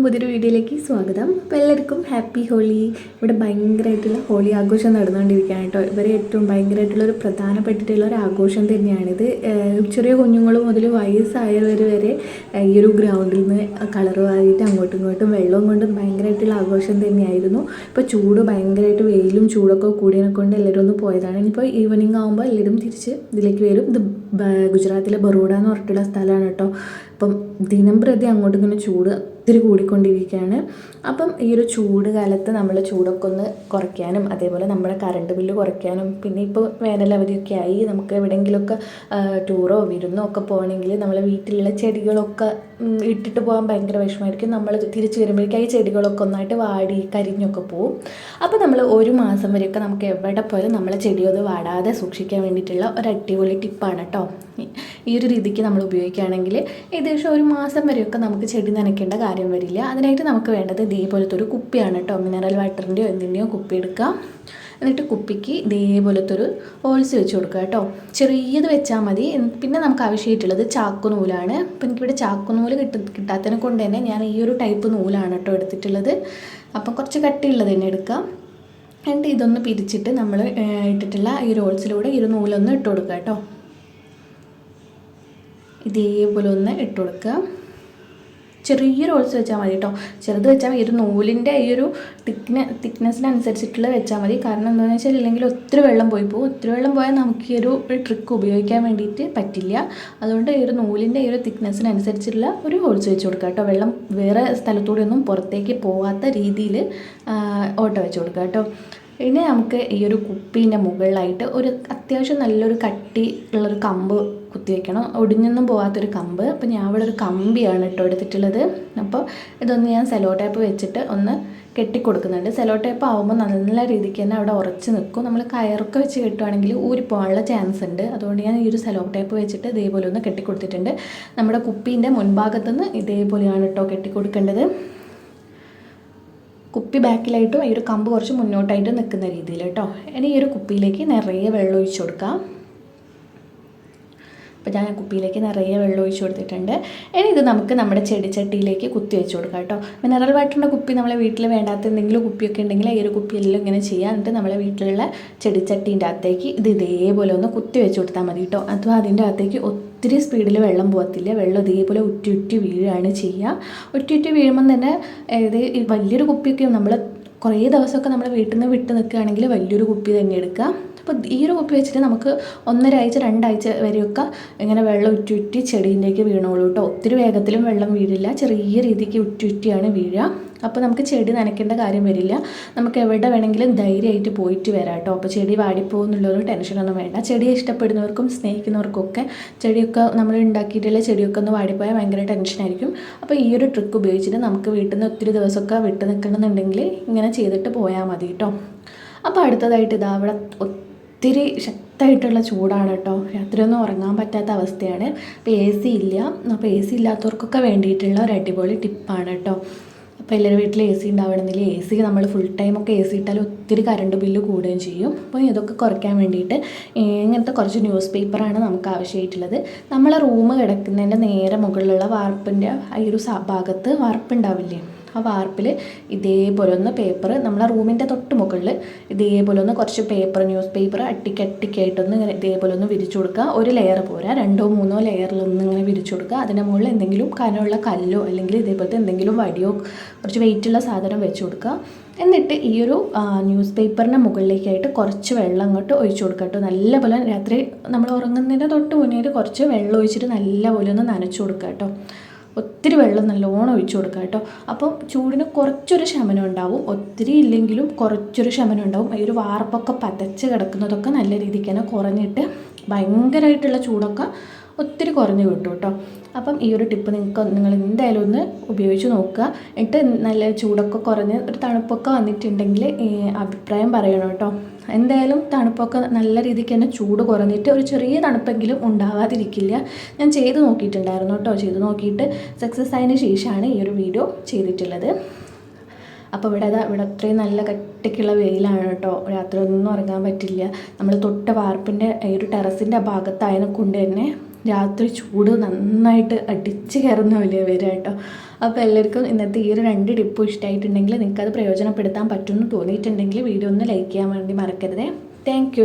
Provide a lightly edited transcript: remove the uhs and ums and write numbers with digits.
പുതിയൊരു വീഡിയോയിലേക്ക് സ്വാഗതം. അപ്പോൾ എല്ലാവർക്കും ഹാപ്പി ഹോളി. ഇവിടെ ഭയങ്കരമായിട്ടുള്ള ഹോളി ആഘോഷം നടന്നുകൊണ്ടിരിക്കുകയാണ് കേട്ടോ. ഇവരെ ഏറ്റവും ഭയങ്കരമായിട്ടുള്ളൊരു പ്രധാനപ്പെട്ടിട്ടുള്ള ഒരു ആഘോഷം തന്നെയാണിത്. ചെറിയ കുഞ്ഞുങ്ങൾ മുതൽ വയസ്സായവർ വരെ ഈ ഒരു ഗ്രൗണ്ടിൽ നിന്ന് കളർ വാരിയിട്ട് അങ്ങോട്ടും ഇങ്ങോട്ടും വെള്ളവും കൊണ്ട് ഭയങ്കരമായിട്ടുള്ള ആഘോഷം തന്നെയായിരുന്നു. ഇപ്പോൾ ചൂട് ഭയങ്കരമായിട്ട് വെയിലും ചൂടൊക്കെ കൂടിയതിനെ കൊണ്ട് എല്ലാവരും ഒന്ന് പോയതാണ്. ഇനിയിപ്പോൾ ഈവനിങ് ആകുമ്പോൾ എല്ലാവരും തിരിച്ച് ഇതിലേക്ക് വരും. ഇത് ഗുജറാത്തിലെ ബറോഡ എന്ന് പറഞ്ഞിട്ടുള്ള സ്ഥലമാണ് കേട്ടോ. അപ്പം ദിനം പ്രതി അങ്ങോട്ടും ഇങ്ങനെ ചൂട് ഒത്തിരി കൂടിക്കൊണ്ടിരിക്കുകയാണ്. അപ്പം ഈ ഒരു ചൂട് കാലത്ത് നമ്മൾ ചൂടൊക്കെ ഒന്ന് കുറയ്ക്കാനും അതേപോലെ നമ്മുടെ കറണ്ട് ബില്ല് കുറയ്ക്കാനും പിന്നെ ഇപ്പോൾ വേനലവധിയൊക്കെ ആയി നമുക്ക് എവിടെയെങ്കിലുമൊക്കെ ടൂറോ വിരുന്നോ ഒക്കെ പോകണമെങ്കിൽ നമ്മളെ വീട്ടിലുള്ള ചെടികളൊക്കെ ഇട്ടിട്ട് പോകാൻ ഭയങ്കര വിഷമമായിരിക്കും. നമ്മൾ തിരിച്ച് വരുമ്പോഴേക്കും ഈ ചെടികളൊക്കെ ഒന്നായിട്ട് വാടി കരിഞ്ഞൊക്കെ പോവും. അപ്പോൾ നമ്മൾ ഒരു മാസം വരെയൊക്കെ നമുക്ക് എവിടെ പോയാലും നമ്മളെ ചെടിയൊത് വാടാതെ സൂക്ഷിക്കാൻ വേണ്ടിയിട്ടുള്ള ഒരു അടിപൊളി ടിപ്പാണ് കേട്ടോ. ഈ ഒരു രീതിക്ക് നമ്മൾ ഉപയോഗിക്കുകയാണെങ്കിൽ ഏകദേശം ഒരു മാസം വരെയൊക്കെ നമുക്ക് ചെടി നനയ്ക്കേണ്ട കാര്യം വരില്ല. അതിനായിട്ട് നമുക്ക് വേണ്ടത് ഇതേപോലത്തെ ഒരു കുപ്പിയാണ് കേട്ടോ. മിനറൽ വാട്ടറിൻ്റെയോ എന്തിൻ്റെയോ കുപ്പി എടുക്കുക. എന്നിട്ട് കുപ്പിക്ക് ഇതേപോലത്തെ ഒരു ഹോൾസ് വെച്ച് കൊടുക്കുക കേട്ടോ. ചെറിയത് വെച്ചാൽ മതി. പിന്നെ നമുക്ക് ആവശ്യമായിട്ടുള്ളത് ചാക്കുനൂലാണ്. അപ്പോൾ എനിക്കിവിടെ ചാക്കുനൂല് കിട്ടാത്തതിനെ കൊണ്ട് തന്നെ ഞാൻ ഈ ഒരു ടൈപ്പ് നൂലാണ് കേട്ടോ എടുത്തിട്ടുള്ളത്. അപ്പം കുറച്ച് കട്ടിയുള്ളത് തന്നെ എടുക്കാം. എന്നിട്ട് ഇതൊന്ന് പിരിച്ചിട്ട് നമ്മൾ ഇട്ടിട്ടുള്ള ഈ ഒരു ഹോൾസിലൂടെ ഈ ഒരു നൂലൊന്ന് ഇട്ട് കൊടുക്കുക കേട്ടോ. ഇതേപോലെ ഒന്ന് ഇട്ട് കൊടുക്കുക. ചെറിയൊരു ഹോൾസ് വെച്ചാൽ മതി കേട്ടോ. ചെറുത് വെച്ചാൽ മതി. ഈ ഒരു നൂലിൻ്റെ ഈ ഒരു തിക്നെസ്സിനനുസരിച്ചിട്ടുള്ള വെച്ചാൽ മതി. കാരണം എന്താണെന്ന് വെച്ചാൽ ഇല്ലെങ്കിൽ ഒത്തിരി വെള്ളം പോയി പോകും. ഒത്തിരി വെള്ളം പോയാൽ നമുക്ക് ഈ ഒരു ട്രിക്ക് ഉപയോഗിക്കാൻ വേണ്ടിയിട്ട് പറ്റില്ല. അതുകൊണ്ട് ഈ ഒരു നൂലിൻ്റെ ഈ ഒരു തിക്നെസ്സിനനുസരിച്ചുള്ള ഒരു ഹോൾസ് വെച്ച് കൊടുക്കുക കേട്ടോ. വെള്ളം വേറെ സ്ഥലത്തൂടെ ഒന്നും പുറത്തേക്ക് പോവാത്ത രീതിയിൽ ഓട്ട വെച്ച് കൊടുക്കുക കേട്ടോ. ഇനി നമുക്ക് ഈ ഒരു കുപ്പീൻ്റെ മുകളിലായിട്ട് ഒരു അത്യാവശ്യം നല്ലൊരു കട്ടി ഉള്ളൊരു കമ്പ് കുത്തി വയ്ക്കണം. ഒടിഞ്ഞൊന്നും പോകാത്തൊരു കമ്പ്. അപ്പോൾ ഞാൻ ഇവിടെ ഒരു കമ്പിയാണ് കേട്ടോ എടുത്തിട്ടുള്ളത്. അപ്പോൾ ഇതൊന്ന് ഞാൻ സെലോ ടേപ്പ് വെച്ചിട്ട് ഒന്ന് കെട്ടിക്കൊടുക്കുന്നുണ്ട്. സെലോ ടേപ്പ് ആകുമ്പോൾ നല്ല രീതിക്ക് തന്നെ അവിടെ ഉറച്ച് നിൽക്കും. നമ്മൾ കയറൊക്കെ വെച്ച് കെട്ടുകയാണെങ്കിൽ ഊരിപ്പോകാനുള്ള ചാൻസ് ഉണ്ട്. അതുകൊണ്ട് ഞാൻ ഈ ഒരു സെലോ ടേപ്പ് വെച്ചിട്ട് ഇതേപോലെ ഒന്ന് കെട്ടിക്കൊടുത്തിട്ടുണ്ട്. നമ്മുടെ കുപ്പീൻ്റെ മുൻഭാഗത്തുനിന്ന് ഇതേപോലെയാണ് കേട്ടോ കെട്ടിക്കൊടുക്കേണ്ടത്. കുപ്പി ബാക്കിലായിട്ടും ഈ ഒരു കമ്പ് കുറച്ച് മുന്നോട്ടായിട്ട് നിൽക്കുന്ന രീതിയിൽ കേട്ടോ. ഇനി ഈ ഒരു കുപ്പിയിലേക്ക് നിറയെ വെള്ളം ഒഴിച്ച് കൊടുക്കാം. അപ്പോൾ ഞാൻ കുപ്പിയിലേക്ക് നിറയെ വെള്ളം ഒഴിച്ച് കൊടുത്തിട്ടുണ്ട്. ഇനി ഇത് നമുക്ക് നമ്മുടെ ചെടിച്ചട്ടിയിലേക്ക് കുത്തി വെച്ച് കൊടുക്കാം കേട്ടോ. മിനറൽ വാട്ടറിൻ്റെ കുപ്പി നമ്മളെ വീട്ടിൽ വേണ്ടാത്ത എന്തെങ്കിലും കുപ്പിയൊക്കെ ഉണ്ടെങ്കിൽ ഈ ഒരു കുപ്പിയെല്ലാം ഇങ്ങനെ ചെയ്യാം. എന്നിട്ട് നമ്മളെ വീട്ടിലുള്ള ചെടിച്ചട്ടീൻ്റെ അകത്തേക്ക് ഇത് ഇതേപോലെ ഒന്ന് കുത്തി വെച്ച് കൊടുത്താൽ മതി കേട്ടോ. അഥവാ അതിൻ്റെ അകത്തേക്ക് ഒത്തിരി സ്പീഡിൽ വെള്ളം പോകത്തില്ല. വെള്ളം ഇതേപോലെ ഉറ്റി വീഴുകയാണ് ചെയ്യുക. ഉറ്റി വീഴുമ്പം തന്നെ വലിയൊരു കുപ്പിയൊക്കെ നമ്മൾ കുറേ ദിവസമൊക്കെ നമ്മൾ വീട്ടിൽ നിന്ന് വിട്ട് നിൽക്കുകയാണെങ്കിൽ വലിയൊരു കുപ്പി തന്നെ എടുക്കുക. അപ്പോൾ ഈ ഒരു കുപ്പി വെച്ചിട്ട് നമുക്ക് 1.5 ആഴ്ച 2 ആഴ്ച വരെയൊക്കെ ഇങ്ങനെ വെള്ളം ഉറ്റി ചെടീൻ്റെക്ക് വീണോളൂ കേട്ടോ. ഒത്തിരി വേഗത്തിലും വെള്ളം വീഴില്ല. ചെറിയ രീതിക്ക് ഉറ്റിയാണ് വീഴുക. അപ്പോൾ നമുക്ക് ചെടി നനയ്ക്കേണ്ട കാര്യം വരില്ല. നമുക്ക് എവിടെ വേണമെങ്കിലും ധൈര്യമായിട്ട് പോയിട്ട് വരാം കേട്ടോ. അപ്പോൾ ചെടി വാടിപ്പോകുന്നുള്ളൊരു ടെൻഷനൊന്നും വേണ്ട. ചെടിയെ ഇഷ്ടപ്പെടുന്നവർക്കും സ്നേഹിക്കുന്നവർക്കൊക്കെ ചെടിയൊക്കെ നമ്മൾ ഉണ്ടാക്കിയിട്ടുള്ള ചെടിയൊക്കെ ഒന്ന് വാടിപ്പോയാൽ ഭയങ്കര ടെൻഷനായിരിക്കും. അപ്പോൾ ഈ ഒരു ട്രിക്ക് ഉപയോഗിച്ചിട്ട് നമുക്ക് വീട്ടിൽ നിന്ന് ഒത്തിരി ദിവസമൊക്കെ വിട്ട് നിൽക്കണമെന്നുണ്ടെങ്കിൽ ഇങ്ങനെ ചെയ്തിട്ട് പോയാൽ മതി കേട്ടോ. അപ്പോൾ അടുത്തതായിട്ട് ഇതാ അവിടെ ഒത്തിരി ശക്തമായിട്ടുള്ള ചൂടാണ് കേട്ടോ. രാത്രിയൊന്നും ഉറങ്ങാൻ പറ്റാത്ത അവസ്ഥയാണ്. അപ്പോൾ AC ഇല്ല. അപ്പോൾ AC ഇല്ലാത്തവർക്കൊക്കെ വേണ്ടിയിട്ടുള്ള ഒരു അടിപൊളി ടിപ്പാണ് കേട്ടോ. അപ്പോൾ എല്ലാവരും വീട്ടിൽ AC ഉണ്ടാവണമെന്നില്ല. AC നമ്മൾ ഫുൾ ടൈമൊക്കെ AC ഇട്ടാൽ ഒത്തിരി കറണ്ട് ബില്ല് കൂടുകയും ചെയ്യും. അപ്പോൾ ഇതൊക്കെ കുറയ്ക്കാൻ വേണ്ടിയിട്ട് ഇങ്ങനത്തെ കുറച്ച് ന്യൂസ് പേപ്പറാണ് നമുക്ക് ആവശ്യമായിട്ടുള്ളത്. നമ്മളെ റൂം കിടക്കുന്നതിൻ്റെ നേരെ മുകളിലുള്ള വാർപ്പിൻ്റെ ഈ ഒരു ഭാഗത്ത് വാർപ്പുണ്ടാവില്ലേ, ആ വാർപ്പിൽ ഇതേപോലെ ഒന്ന് പേപ്പർ നമ്മളെ റൂമിൻ്റെ തൊട്ട് മുകളിൽ ഇതേപോലെ ഒന്ന് കുറച്ച് ന്യൂസ് പേപ്പർ അട്ടിക്കായിട്ടൊന്ന് ഇങ്ങനെ ഇതേപോലെ ഒന്ന് വിരിച്ചു കൊടുക്കുക. ഒരു ലെയർ പോരാ, 2 or 3 ലെയറിലൊന്ന് ഇങ്ങനെ വിരിച്ചു കൊടുക്കുക. അതിൻ്റെ മുകളിൽ എന്തെങ്കിലും കനമുള്ള കല്ലോ അല്ലെങ്കിൽ ഇതേപോലത്തെ എന്തെങ്കിലും വടിയോ കുറച്ച് വെയിറ്റുള്ള സാധനം വെച്ച് കൊടുക്കുക. എന്നിട്ട് ഈ ഒരു ന്യൂസ് പേപ്പറിൻ്റെ മുകളിലേക്കായിട്ട് കുറച്ച് വെള്ളം അങ്ങോട്ട് ഒഴിച്ചു കൊടുക്കുക കേട്ടോ. നല്ലപോലെ രാത്രി നമ്മൾ ഉറങ്ങുന്നതിൻ്റെ തൊട്ട് മുന്നേ കുറച്ച് വെള്ളം ഒഴിച്ചിട്ട് നല്ലപോലെ ഒന്ന് നനച്ചു കൊടുക്കുക കേട്ടോ. ഒത്തിരി വെള്ളം നല്ലോണം ഒഴിച്ചു കൊടുക്കുക കേട്ടോ. അപ്പോൾ ചൂടിന് കുറച്ചൊരു ശമനം ഉണ്ടാവും. ഒത്തിരി ഇല്ലെങ്കിലും കുറച്ചൊരു ശമനം ഉണ്ടാവും. ഈ ഒരു വാർപ്പൊക്കെ പതച്ച് കിടക്കുന്നതൊക്കെ നല്ല രീതിക്ക് തന്നെ കുറഞ്ഞിട്ട് ഭയങ്കരമായിട്ടുള്ള ചൂടൊക്കെ ഒത്തിരി കുറഞ്ഞ് കിട്ടും കേട്ടോ. അപ്പം ഈ ഒരു ടിപ്പ് നിങ്ങൾ എന്തായാലും ഒന്ന് ഉപയോഗിച്ച് നോക്കുക. എന്നിട്ട് നല്ല ചൂടൊക്കെ കുറഞ്ഞ് ഒരു തണുപ്പൊക്കെ വന്നിട്ടുണ്ടെങ്കിൽ അഭിപ്രായം പറയണം കേട്ടോ. എന്തായാലും തണുപ്പൊക്കെ നല്ല രീതിക്ക് തന്നെ ചൂട് കുറഞ്ഞിട്ട് ഒരു ചെറിയ തണുപ്പെങ്കിലും ഉണ്ടാവാതിരിക്കില്ല. ഞാൻ ചെയ്ത് നോക്കിയിട്ടുണ്ടായിരുന്നു കേട്ടോ. ചെയ്ത് നോക്കിയിട്ട് സക്സസ് ആയതിന് ശേഷമാണ് ഈ ഒരു വീഡിയോ ചെയ്തിട്ടുള്ളത്. അപ്പോൾ ഇവിടെ അത്രയും നല്ല കട്ടിക്കുള്ള വെയിലാണ് കേട്ടോ. രാത്രി ഒന്നും ഉറങ്ങാൻ പറ്റില്ല. നമ്മൾ തൊട്ട് വാർപ്പിൻ്റെ ഈ ഒരു ടെറസിൻ്റെ ഭാഗത്തായതിനെ കൊണ്ട് തന്നെ രാത്രി ചൂട് നന്നായിട്ട് അടിച്ച് കയറുന്ന പോലെ വരിക കേട്ടോ. അപ്പോൾ എല്ലാവർക്കും ഇന്നത്തെ ഈ ഒരു 2 ടിപ്പും ഇഷ്ടമായിട്ടുണ്ടെങ്കിൽ നിങ്ങൾക്കത് പ്രയോജനപ്പെടുത്താൻ പറ്റുമെന്ന് തോന്നിയിട്ടുണ്ടെങ്കിൽ വീഡിയോ ഒന്ന് ലൈക്ക് ചെയ്യാൻ വേണ്ടി മറക്കരുതേ. താങ്ക്